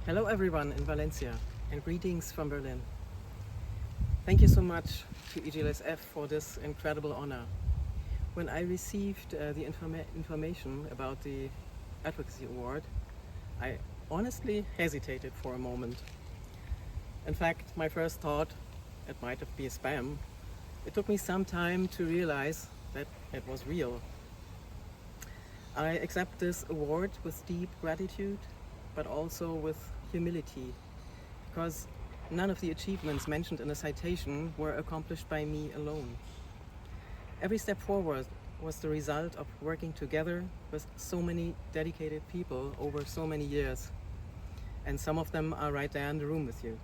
Hello everyone in Valencia and greetings from Berlin. Thank you so much to EGLSF for this incredible honor. When I received the information about the Advocacy Award, I honestly hesitated for a moment. In fact, my first thought, it might have been spam. It took me some time to realize that it was real. I accept this award with deep gratitude, but also with humility, because none of the achievements mentioned in the citation were accomplished by me alone. Every step forward was the result of working together with so many dedicated people over so many years, and some of them are right there in the room with you.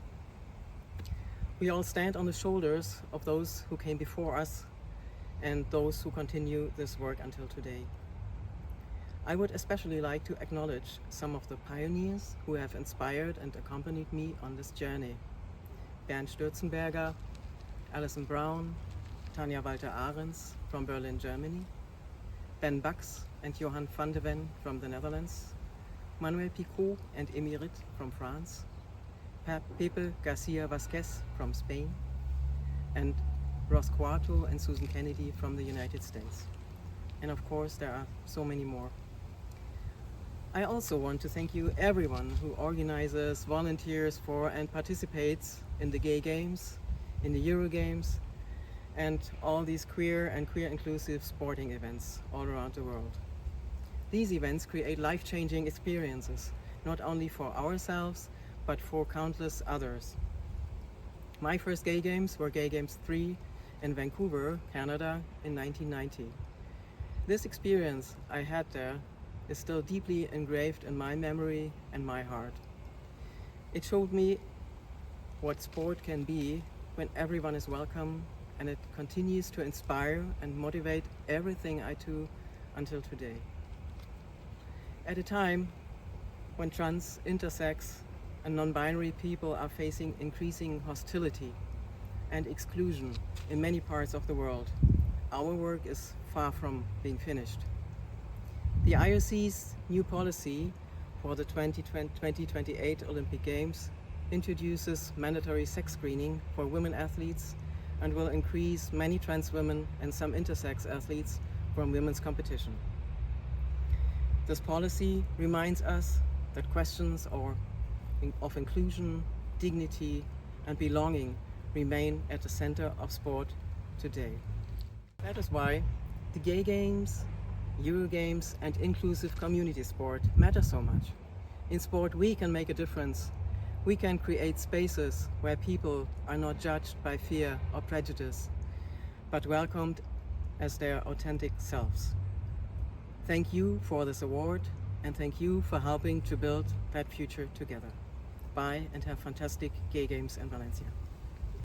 We all stand on the shoulders of those who came before us and those who continue this work until today. I would especially like to acknowledge some of the pioneers who have inspired and accompanied me on this journey. Bernd Stürzenberger, Alison Brown, Tanja Walter-Ahrens from Berlin, Germany, Ben Bucks and Johan van de Ven from the Netherlands, Manuel Picot and Emirit from France, Pepe Garcia Vasquez from Spain, and Ross Quarto and Susan Kennedy from the United States. And of course, there are so many more. I also want to thank you everyone who organizes, volunteers for and participates in the Gay Games, in the Euro Games, and all these queer and queer inclusive sporting events all around the world. These events create life-changing experiences, not only for ourselves, but for countless others. My first Gay Games were Gay Games 3 in Vancouver, Canada in 1990. This experience I had there is still deeply engraved in my memory and my heart. It showed me what sport can be when everyone is welcome, and it continues to inspire and motivate everything I do until today. At a time when trans, intersex, and non-binary people are facing increasing hostility and exclusion in many parts of the world, our work is far from being finished. The IOC's new policy for the 2028 Olympic Games introduces mandatory sex screening for women athletes and will increase many trans women and some intersex athletes from women's competition. This policy reminds us that questions of inclusion, dignity, and belonging remain at the center of sport today. That is why the Gay Games, Euro Games, and inclusive community sport matter so much. In sport, we can make a difference. We can create spaces where people are not judged by fear or prejudice, but welcomed as their authentic selves. Thank you for this award, and thank you for helping to build that future together. Bye, and have fantastic Gay Games in Valencia.